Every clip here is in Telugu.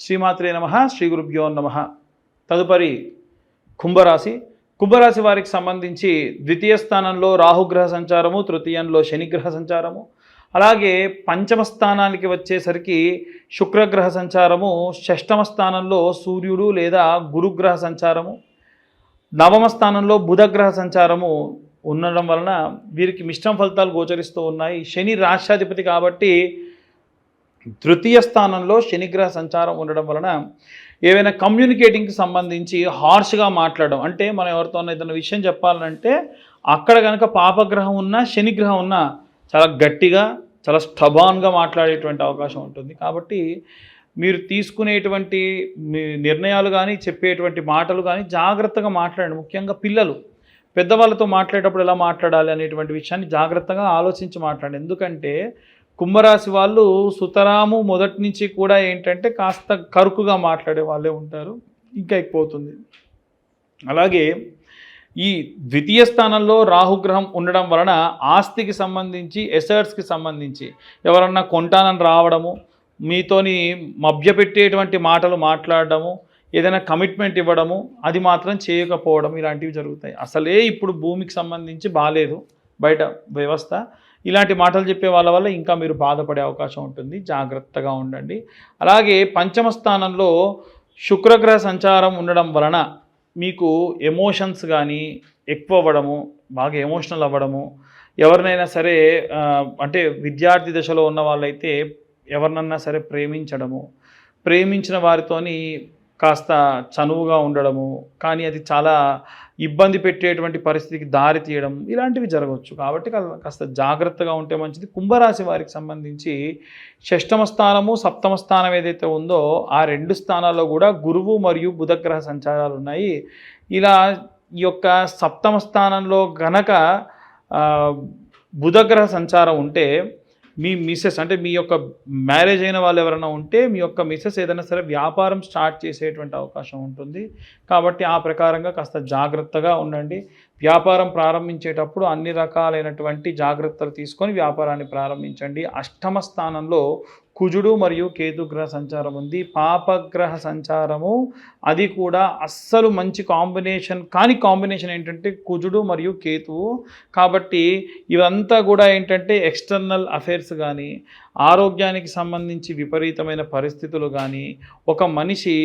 శ్రీమాత్రే నమః, శ్రీ గురుభ్యో నమః. తదుపరి కుంభరాశి వారికి సంబంధించి ద్వితీయ స్థానంలో రాహుగ్రహ సంచారము, తృతీయంలో శనిగ్రహ సంచారము, అలాగే పంచమ స్థానానికి వచ్చేసరికి శుక్రగ్రహ సంచారము, షష్టమ స్థానంలో సూర్యుడు లేదా గురుగ్రహ సంచారము, నవమ స్థానంలో బుధగ్రహ సంచారము ఉండడం వలన వీరికి మిశ్రమ ఫలితాలు గోచరిస్తూ ఉన్నాయి. శని రాష్ట్రాధిపతి కాబట్టి తృతీయ స్థానంలో శనిగ్రహ సంచారం ఉండడం వలన ఏవైనా కమ్యూనికేటింగ్కి సంబంధించి హార్ష్గా మాట్లాడడం, అంటే మనం ఎవరితో ఏదైనా విషయం చెప్పాలంటే అక్కడ కనుక పాపగ్రహం ఉన్నా శనిగ్రహం ఉన్నా చాలా గట్టిగా చాలా స్టబాన్గా మాట్లాడేటువంటి అవకాశం ఉంటుంది. కాబట్టి మీరు తీసుకునేటువంటి నిర్ణయాలు కానీ చెప్పేటువంటి మాటలు కానీ జాగ్రత్తగా మాట్లాడండి. ముఖ్యంగా పిల్లలు పెద్దవాళ్ళతో మాట్లాడేటప్పుడు ఎలా మాట్లాడాలి అనేటువంటి విషయాన్ని జాగ్రత్తగా ఆలోచించి మాట్లాడండి. ఎందుకంటే కుంభరాశి వాళ్ళు సుతరాము మొదటి నుంచి కూడా ఏంటంటే కాస్త కరుకుగా మాట్లాడే వాళ్ళే ఉంటారు, ఇంకా ఎక్కువవుతుంది. అలాగే ఈ ద్వితీయ స్థానంలో రాహుగ్రహం ఉండడం వలన ఆస్తికి సంబంధించి ఎసర్ట్స్కి సంబంధించి ఎవరన్నా కొంటానని రావడము, మీతోని మభ్యపెట్టేటువంటి మాటలు మాట్లాడడము, ఏదైనా కమిట్మెంట్ ఇవ్వడము అది మాత్రం చేయకపోవడం, ఇలాంటివి జరుగుతాయి. అసలే ఇప్పుడు భూమికి సంబంధించి బాగాలేదు బయట వ్యవస్థ, ఇలాంటి మాటలు చెప్పే వాళ్ళ వల్ల ఇంకా మీరు బాధపడే అవకాశం ఉంటుంది. జాగ్రత్తగా ఉండండి. అలాగే పంచమ స్థానంలో శుక్రగ్రహ సంచారం ఉండడం వలన మీకు ఎమోషన్స్ కానీ ఎక్కువ అవ్వడము, బాగా ఎమోషనల్ అవ్వడము, ఎవరినైనా సరే అంటే విద్యార్థి దశలో ఉన్న వాళ్ళైతే ఎవరినన్నా సరే ప్రేమించిన వారితోని కాస్త చనువుగా ఉండడము, కానీ అది చాలా ఇబ్బంది పెట్టేటువంటి పరిస్థితికి దారి తీయడం, ఇలాంటివి జరగవచ్చు. కాబట్టి కాస్త జాగ్రత్తగా ఉంటే మంచిది. కుంభరాశి వారికి సంబంధించి షష్టమ స్థానము, సప్తమ స్థానం ఏదైతే ఉందో ఆ రెండు స్థానాల్లో కూడా గురువు మరియు బుధగ్రహ సంచారాలు ఉన్నాయి. ఇలా ఈ యొక్క సప్తమ స్థానంలో గనక బుధగ్రహ సంచారం ఉంటే మీ మిసెస్, అంటే మీ యొక్క మ్యారేజ్ అయిన వాళ్ళు ఎవరైనా ఉంటే మీ యొక్క మిసెస్ ఏదైనా సరే వ్యాపారం స్టార్ట్ చేసేటువంటి అవకాశం ఉంటుంది. కాబట్టి ఆ ప్రకారంగా కాస్త జాగ్రత్తగా ఉండండి. వ్యాపారం ప్రారంభించేటప్పుడు అన్ని రకాలైనటువంటి జాగ్రత్తలు తీసుకొని వ్యాపారాన్ని ప్రారంభించండి. అష్టమ స్థానంలో కుజుడు మరియు కేతుగ్రహ సంచారం ఉంది. పాపగ్రహ సంచారము, అది కూడా అస్సలు మంచి కాంబినేషన్ ఏంటంటే కుజుడు మరియు కేతువు. కాబట్టి ఇవంతా కూడా ఏంటంటే ఎక్స్టర్నల్ అఫైర్స్ కానీ, ఆరోగ్యానికి సంబంధించి విపరీతమైన పరిస్థితులు కానీ, ఒక మనిషి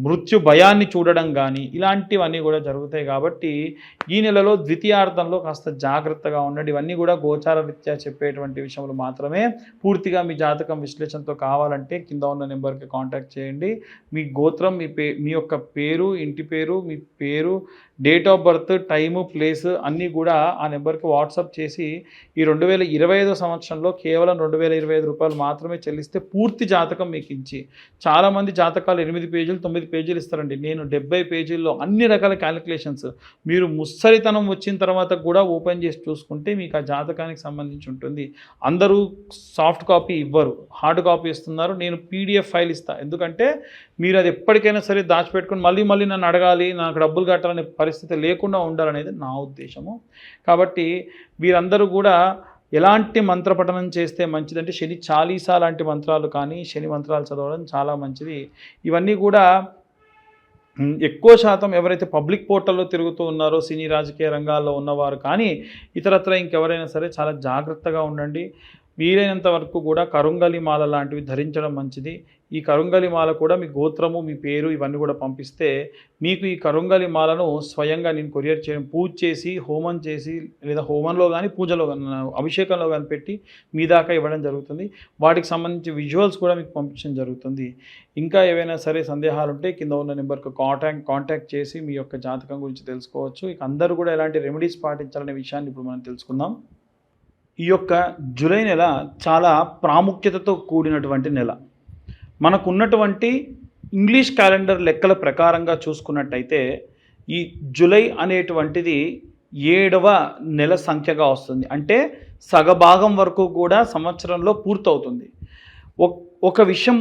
మృత్యు భయాన్ని చూడడం కానీ, ఇలాంటివన్నీ కూడా జరుగుతాయి. కాబట్టి ఈ నెలలో ద్వితీయార్థంలో కాస్త జాగ్రత్తగా ఉండండి. ఇవన్నీ కూడా గోచార రీత్యా చెప్పేటువంటి విషయాలు మాత్రమే. పూర్తిగా మీ జాతకం విశ్లేషణతో కావాలంటే కింద ఉన్న నెంబర్కి కాంటాక్ట్ చేయండి. మీ గోత్రం, మీ యొక్క పేరు, ఇంటి పేరు, మీ పేరు, date of birth, time, place అన్నీ కూడా ఆ నెంబర్కి వాట్సాప్ చేసి ఈ 2025 సంవత్సరంలో కేవలం 2025 రూపాయలు మాత్రమే చెల్లిస్తే పూర్తి జాతకం మీకు ఇచ్చి, చాలామంది జాతకాలు 8 పేజీలు 9 పేజీలు ఇస్తారండి. నేను 70 పేజీల్లో అన్ని రకాల క్యాలిక్యులేషన్స్ మీరు ముస్సరితనం వచ్చిన తర్వాత కూడా ఓపెన్ చేసి చూసుకుంటే మీకు ఆ జాతకానికి సంబంధించి ఉంటుంది. అందరూ సాఫ్ట్ కాపీ ఇవ్వరు, హార్డ్ కాపీ ఇస్తున్నారు. నేను PDF ఫైల్ ఇస్తాను. ఎందుకంటే మీరు అది ఎప్పటికైనా సరే దాచిపెట్టుకుని మళ్ళీ నన్ను అడగాలి, నాకు డబ్బులు కట్టాలనే పరిస్థితి లేకుండా ఉండాలనేది నా ఉద్దేశము. కాబట్టి వీరందరూ కూడా ఎలాంటి మంత్రపఠనం చేస్తే మంచిదంటే శని చాలీసా లాంటి మంత్రాలు కానీ, శని మంత్రాలు చదవడం చాలా మంచిది. ఇవన్నీ కూడా ఎక్కువ శాతం ఎవరైతే పబ్లిక్ పోర్టల్లో తిరుగుతూ ఉన్నారో సినీ రాజకీయ రంగాల్లో ఉన్నవారు కానీ ఇతరత్ర ఇంకెవరైనా సరే చాలా జాగ్రత్తగా ఉండండి. వీలైనంత వరకు కూడా కరుంగలి మాల లాంటివి ధరించడం మంచిది. ఈ కరుంగలి మాల కూడా మీ గోత్రము, మీ పేరు ఇవన్నీ కూడా పంపిస్తే మీకు ఈ కరుంగలి మాలను స్వయంగా నేను కొరియర్ చేయడం, పూజ చేసి, హోమం చేసి, లేదా హోమంలో కానీ పూజలో కానీ అభిషేకంలో కానీ పెట్టి మీ దాకా ఇవ్వడం జరుగుతుంది. వాటికి సంబంధించి విజువల్స్ కూడా మీకు పంపించడం జరుగుతుంది. ఇంకా ఏవైనా సరే సందేహాలు ఉంటే కింద ఉన్న నెంబర్కి కాంటాక్ట్ చేసి మీ యొక్క జాతకం గురించి తెలుసుకోవచ్చు. ఇక అందరూ కూడా ఎలాంటి రెమెడీస్ పాటించాలనే విషయాన్ని ఇప్పుడు మనం తెలుసుకుందాం. ఈ యొక్క జూలై నెల చాలా ప్రాముఖ్యతతో కూడినటువంటి నెల. మనకున్నటువంటి ఇంగ్లీష్ క్యాలెండర్ లెక్కల ప్రకారంగా చూసుకున్నట్టయితే ఈ జూలై అనేటువంటిది 7వ నెల సంఖ్యగా వస్తుంది. అంటే సగభాగం వరకు కూడా సంవత్సరంలో పూర్తవుతుంది. ఒక విషయం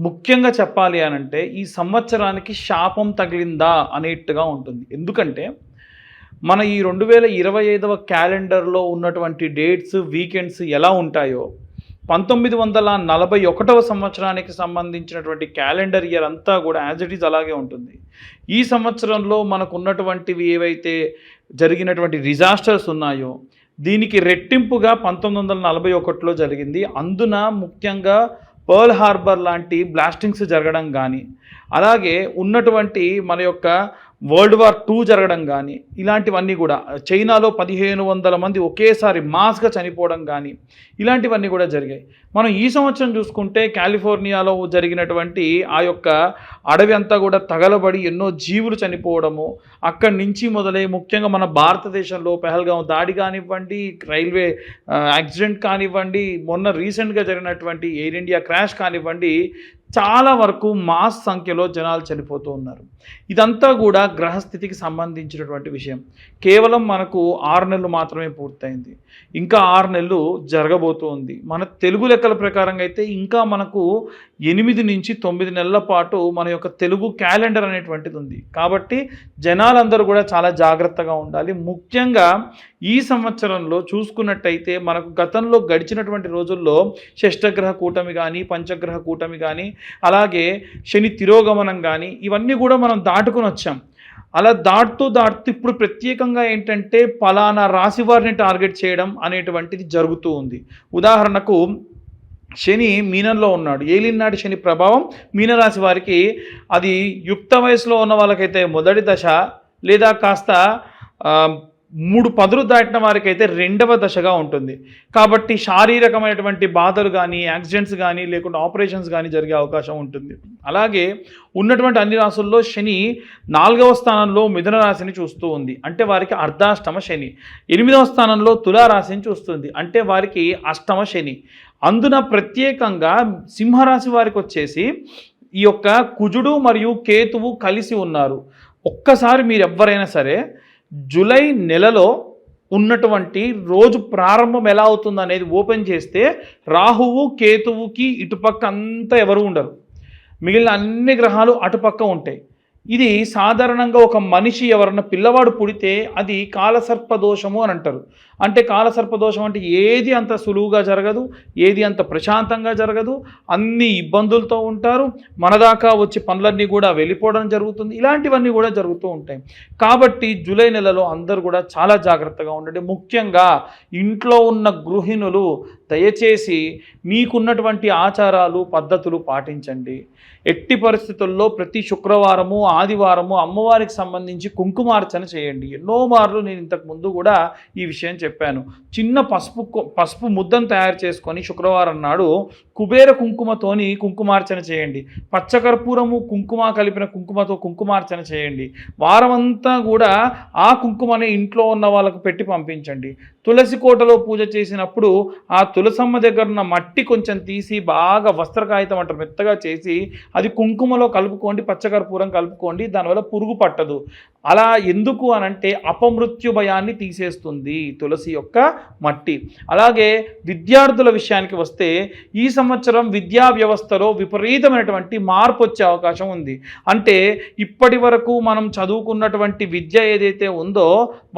ముఖ్యంగా చెప్పాలి అనంటే ఈ సంవత్సరానికి శాపం తగిలిందా అనేట్టుగా ఉంటుంది. ఎందుకంటే మన ఈ 2025వ క్యాలెండర్లో ఉన్నటువంటి డేట్స్, వీకెండ్స్ ఎలా ఉంటాయో 1941వ సంవత్సరానికి సంబంధించినటువంటి క్యాలెండర్ ఇయర్ అంతా కూడా యాజ్ ఇట్ ఈజ్ అలాగే ఉంటుంది. ఈ సంవత్సరంలో మనకు ఉన్నటువంటివి ఏవైతే జరిగినటువంటి డిజాస్టర్స్ ఉన్నాయో దీనికి రెట్టింపుగా 1941లో జరిగింది. అందున ముఖ్యంగా పర్ల్ హార్బర్ లాంటి బ్లాస్టింగ్స్ జరగడం కానీ, అలాగే ఉన్నటువంటి మన యొక్క వరల్డ్ వార్ II జరగడం కానీ, ఇలాంటివన్నీ కూడా చైనాలో 1500 మంది ఒకేసారి మాస్గా చనిపోవడం కానీ ఇలాంటివన్నీ కూడా జరిగాయి. మనం ఈ సంవత్సరం చూసుకుంటే కాలిఫోర్నియాలో జరిగినటువంటి ఆ యొక్క అడవి అంతా కూడా తగలబడి ఎన్నో జీవులు చనిపోవడము, అక్కడి నుంచి మొదలై ముఖ్యంగా మన భారతదేశంలో పెహల్గాం దాడి కానివ్వండి, రైల్వే యాక్సిడెంట్ కానివ్వండి, మొన్న రీసెంట్గా జరిగినటువంటి ఎయిర్ ఇండియా క్రాష్ కానివ్వండి, చాలా వరకు మాస్ సంఖ్యలో జనాలు చనిపోతూ ఉన్నారు. ఇదంతా కూడా గ్రహస్థితికి సంబంధించినటువంటి విషయం. కేవలం మనకు 6 నెలలు మాత్రమే పూర్తయింది, ఇంకా 6 నెలలు జరగబోతూ ఉంది. మన తెలుగు లెక్కల ప్రకారంగా అయితే ఇంకా మనకు 8 నుంచి 9 నెలల పాటు మన యొక్క తెలుగు క్యాలెండర్ అనేటువంటిది ఉంది. కాబట్టి జనాలందరూ కూడా చాలా జాగ్రత్తగా ఉండాలి. ముఖ్యంగా ఈ సంవత్సరంలో చూసుకున్నట్టయితే మనకు గతంలో గడిచినటువంటి రోజుల్లో షష్టగ్రహ కూటమి కానీ, పంచగ్రహ కూటమి కానీ, అలాగే శని తిరోగమనం కానీ ఇవన్నీ కూడా మనం దాటుకుని వచ్చాం. అలా దాటుతూ ఇప్పుడు ప్రత్యేకంగా ఏంటంటే పలానా రాశి వారిని టార్గెట్ చేయడం అనేటువంటిది జరుగుతూ ఉంది. ఉదాహరణకు శని మీనంలో ఉన్నాడు, ఏలినాటి శని ప్రభావం మీనరాశి వారికి అది యుక్త వయసులో ఉన్న వాళ్ళకైతే మొదటి దశ, లేదా కాస్త 3 పదులు దాటిన వారికి అయితే 2వ దశగా ఉంటుంది. కాబట్టి శారీరకమైనటువంటి బాధలు కానీ, యాక్సిడెంట్స్ కానీ, లేకుంటే ఆపరేషన్స్ కానీ జరిగే అవకాశం ఉంటుంది. అలాగే ఉన్నటువంటి అన్ని రాశుల్లో శని 4వ స్థానంలో మిథున రాశిని చూస్తూ ఉంది, అంటే వారికి అర్ధాష్టమ శని. 8వ స్థానంలో తులారాశిని చూస్తుంది, అంటే వారికి అష్టమ శని. అందున ప్రత్యేకంగా సింహరాశి వారికి వచ్చేసి ఈ యొక్క కుజుడు మరియు కేతువు కలిసి ఉన్నారు. ఒక్కసారి మీరు ఎవ్వరైనా సరే జూలై నెలలో ఉన్నటువంటి రోజు ప్రారంభం ఎలా అవుతుంది అనేది ఓపెన్ చేస్తే రాహువు కేతువుకి ఇటుపక్క అంతా ఎవరు ఉండరు, మిగిలిన అన్ని గ్రహాలు అటుపక్క ఉంటాయి. ఇది సాధారణంగా ఒక మనిషి ఎవరన్నా పిల్లవాడు పుడితే అది కాలసర్పదోషము అని అంటారు. అంటే కాలసర్పదోషం అంటే ఏది అంత సులువుగా జరగదు, ఏది అంత ప్రశాంతంగా జరగదు, అన్ని ఇబ్బందులతో ఉంటారు, మనదాకా వచ్చి పనులన్నీ కూడా వెళ్ళిపోవడం జరుగుతుంది, ఇలాంటివన్నీ కూడా జరుగుతూ ఉంటాయి. కాబట్టి జూలై నెలలో అందరూ కూడా చాలా జాగ్రత్తగా ఉండండి. ముఖ్యంగా ఇంట్లో ఉన్న గృహిణులు దయచేసి మీకున్నటువంటి ఆచారాలు పద్ధతులు పాటించండి. ఎట్టి పరిస్థితుల్లో ప్రతి శుక్రవారము ఆదివారము అమ్మవారికి సంబంధించి కుంకుమార్చన చేయండి. ఎన్నో మార్లు నేను ఇంతకు ముందు కూడా ఈ విషయం చెప్పాను. చిన్న పసుపు ముద్దను తయారు చేసుకొని శుక్రవారం నాడు కుబేర కుంకుమతోని కుంకుమార్చన చేయండి. పచ్చకర్పూరము కుంకుమ కలిపిన కుంకుమతో కుంకుమార్చన చేయండి. వారమంతా కూడా ఆ కుంకుమని ఇంట్లో ఉన్న వాళ్ళకు పెట్టి పంపించండి. తులసి కోటలో పూజ చేసినప్పుడు ఆ తులసమ్మ దగ్గర ఉన్న మట్టి కొంచెం తీసి బాగా వస్త్రకాగితం అంటారు మెత్తగా చేసి అది కుంకుమలో కలుపుకోండి, పచ్చకర్పూరం కలుపుకోండి, దానివల్ల పురుగు పట్టదు. అలా ఎందుకు అనంటే అపమృత్యు భయాన్ని తీసేస్తుంది తులసి యొక్క మట్టి. అలాగే విద్యార్థుల విషయానికి వస్తే ఈ సంవత్సరం విద్యా వ్యవస్థలో విపరీతమైనటువంటి మార్పు వచ్చే అవకాశం ఉంది. అంటే ఇప్పటి వరకు మనం చదువుకున్నటువంటి విద్య ఏదైతే ఉందో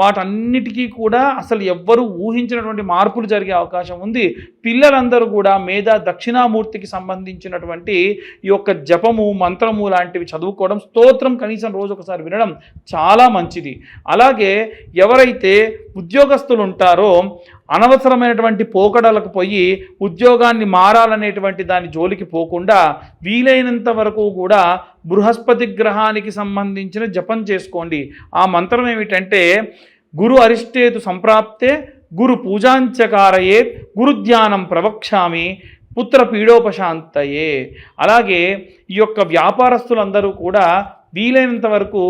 వాటన్నిటికీ కూడా అసలు ఎవ్వరూ ఊహించినటువంటి మార్పులు జరిగే అవకాశం ఉంది. పిల్లలందరూ కూడా మేధా దక్షిణామూర్తికి సంబంధించినటువంటి ఈ యొక్క జపము మంత్రము లాంటివి చదువుకోవడం, స్తోత్రం కనీసం రోజు ఒకసారి వినడం చాలా మంచిది. అలాగే ఎవరైతే ఉద్యోగస్తులు ఉంటారో అనవసరమైనటువంటి పోకడలకు పోయి ఉద్యోగాన్ని మారాలనేటువంటి దాని జోలికి పోకుండా వీలైనంత వరకు కూడా బృహస్పతి గ్రహానికి సంబంధించిన జపం చేసుకోండి. ఆ మంత్రం ఏమిటంటే గురు అరిష్టేతు సంప్రాప్తే గురు పూజాంచకారయే గురుధ్యానం ప్రవక్ష్యామి పుత్ర పీడోపశాంతయే. అలాగే ఈ యొక్క వ్యాపారస్తులందరూ కూడా వీలైనంత వరకు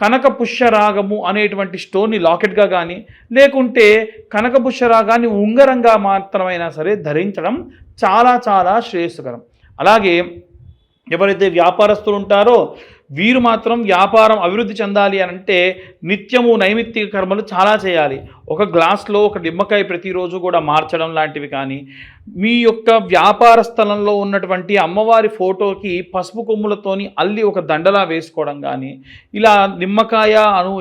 కనక పుష్యరాగము అనేటువంటి స్టోన్ని లాకెట్గా కానీ లేకుంటే కనక పుష్యరాగాన్ని ఉంగరంగా మాత్రమైనా సరే ధరించడం చాలా చాలా శ్రేయస్కరం. అలాగే ఎవరైతే వ్యాపారస్తులు ఉంటారో వీరు మాత్రం వ్యాపారం అభివృద్ధి చెందాలి అని అంటే నిత్యము నైమిత్తిక కర్మలు చాలా చేయాలి. ఒక గ్లాస్లో ఒక నిమ్మకాయ ప్రతిరోజు కూడా మార్చడం లాంటివి కానీ, మీ యొక్క వ్యాపార స్థలంలో ఉన్నటువంటి అమ్మవారి ఫోటోకి పసుపు కొమ్ములతోని అల్లి ఒక దండలా వేసుకోవడం కానీ, ఇలా నిమ్మకాయ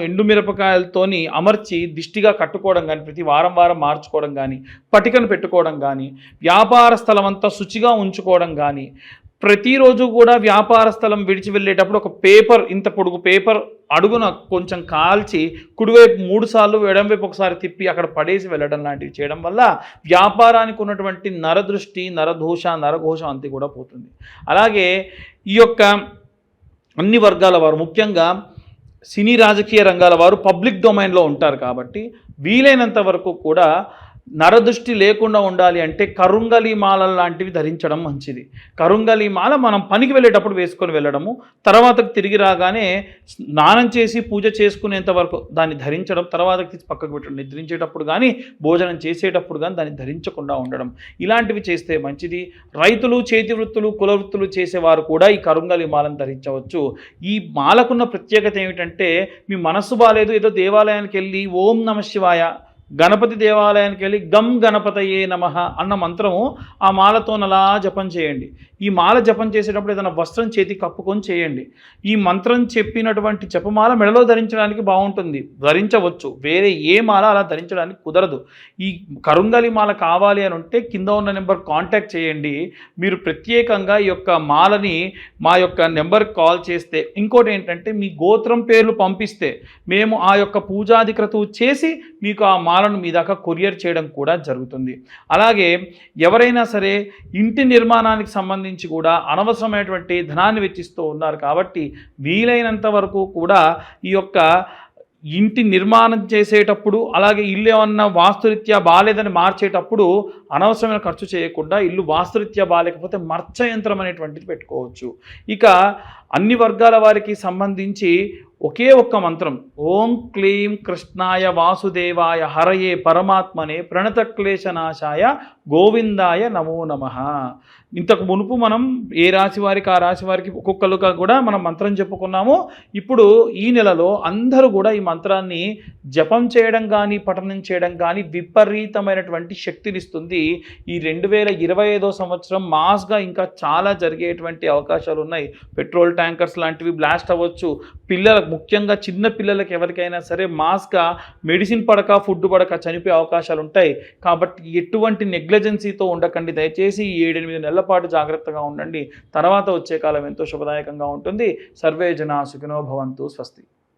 ఎండుమిరపకాయలతోని అమర్చి దిష్టిగా కట్టుకోవడం కానీ, ప్రతి వారం వారం మార్చుకోవడం కానీ, పటికను పెట్టుకోవడం కానీ, వ్యాపార స్థలం అంతా శుచిగా ఉంచుకోవడం కానీ, ప్రతిరోజు కూడా వ్యాపార స్థలం విడిచి వెళ్ళేటప్పుడు ఒక పేపర్, ఇంత పొడుగు పేపర్ అడుగున కొంచెం కాల్చి కుడివైపు 3 సార్లు ఎడంవైపు ఒకసారి తిప్పి అక్కడ పడేసి వెళ్ళడం లాంటివి చేయడం వల్ల వ్యాపారానికి ఉన్నటువంటి నరదృష్టి, నరదోష, నరఘోషం అంతా కూడా పోతుంది. అలాగే ఈ యొక్క అన్ని వర్గాల వారు, ముఖ్యంగా సినీ రాజకీయ రంగాల వారు పబ్లిక్ డొమైన్లో ఉంటారు కాబట్టి వీలైనంత వరకు కూడా నరదృష్టి లేకుండా ఉండాలి అంటే కరుంగలి మాల లాంటివి ధరించడం మంచిది. కరుంగలి మాల మనం పనికి వెళ్ళేటప్పుడు వేసుకొని వెళ్ళడము, తర్వాత తిరిగి రాగానే స్నానం చేసి పూజ చేసుకునేంత వరకు దాన్ని ధరించడం, తర్వాత తీసి పక్కకు పెట్టడం, నిద్రించేటప్పుడు కానీ భోజనం చేసేటప్పుడు కానీ దాన్ని ధరించకుండా ఉండడం, ఇలాంటివి చేస్తే మంచిది. రైతులు, చేతి వృత్తులు, కుల వృత్తులు చేసేవారు కూడా ఈ కరుంగలి మాలను ధరించవచ్చు. ఈ మాలకున్న ప్రత్యేకత ఏమిటంటే, మీ మనస్సు బాలేదు, ఏదో దేవాలయానికి వెళ్ళి ఓం నమ శివాయ, గణపతి దేవాలయానికి వెళ్ళి గం గణపతయే నమః అన్న మంత్రము ఆ మాలతో అలా జపం చేయండి. ఈ మాల జపం చేసేటప్పుడు ఏదైనా వస్త్రం చేతి కప్పుకొని చేయండి. ఈ మంత్రం చెప్పినటువంటి జపమాల మెడలో ధరించడానికి బాగుంటుంది, ధరించవచ్చు. వేరే ఏ మాల అలా ధరించడానికి కుదరదు. ఈ కరుంగలి మాల కావాలి అని ఉంటే కింద ఉన్న నెంబర్ కాంటాక్ట్ చేయండి. మీరు ప్రత్యేకంగా ఈ యొక్క మాలని మా యొక్క నెంబర్కి కాల్ చేస్తే, ఇంకోటి ఏంటంటే మీ గోత్రం పేర్లు పంపిస్తే మేము ఆ యొక్క పూజాది క్రతువు చేసి మీకు ఆ మాలను మీ దాకా కొరియర్ చేయడం కూడా జరుగుతుంది. అలాగే ఎవరైనా సరే ఇంటి నిర్మాణానికి సంబంధించి కూడా అనవసరమైనటువంటి ధనాన్ని వెచ్చిస్తూ ఉన్నారు కాబట్టి వీలైనంత వరకు కూడా ఈ యొక్క ఇంటి నిర్మాణం చేసేటప్పుడు, అలాగే ఇల్లు ఏమన్నా వాస్తురీత్యా బాగాలేదని మార్చేటప్పుడు అనవసరమైన ఖర్చు చేయకుండా ఇల్లు వాస్తురీత్యా బాగాలేకపోతే మర్చ యంత్రం అనేటువంటిది పెట్టుకోవచ్చు. ఇక అన్ని వర్గాల వారికి సంబంధించి ఒకే ఒక్క మంత్రం, ఓం క్లీం కృష్ణాయ వాసుదేవాయ హరయే పరమాత్మనే ప్రణతక్లేశనాశాయ గోవిందాయ నమో నమః. ఇంతకు మునుపు మనం ఏ రాశి వారికి ఆ రాశి వారికి ఒక్కొక్కరుగా కూడా మనం మంత్రం చెప్పుకున్నాము. ఇప్పుడు ఈ నెలలో అందరూ కూడా ఈ మంత్రాన్ని జపం చేయడం కానీ పఠనం చేయడం కానీ విపరీతమైనటువంటి శక్తినిస్తుంది. ఈ 2025 సంవత్సరం మాస్గా ఇంకా చాలా జరిగేటువంటి అవకాశాలు ఉన్నాయి. పెట్రోల్ ట్యాంకర్స్ లాంటివి బ్లాస్ట్ అవ్వచ్చు. పిల్లలకు, ముఖ్యంగా చిన్న పిల్లలకి ఎవరికైనా సరే మాస్గా మెడిసిన్ పడక ఫుడ్ పడక చనిపోయే అవకాశాలు ఉంటాయి. కాబట్టి ఎటువంటి నెగ్లిజెన్సీతో ఉండకండి. దయచేసి 7-8 నెలల పాటు జాగ్రత్తగా ఉండండి. తర్వాత వచ్చే కాలం ఎంతో శుభదాయకంగా ఉంటుంది. సర్వే జనా సుఖినో భవంతు. స్వస్తి.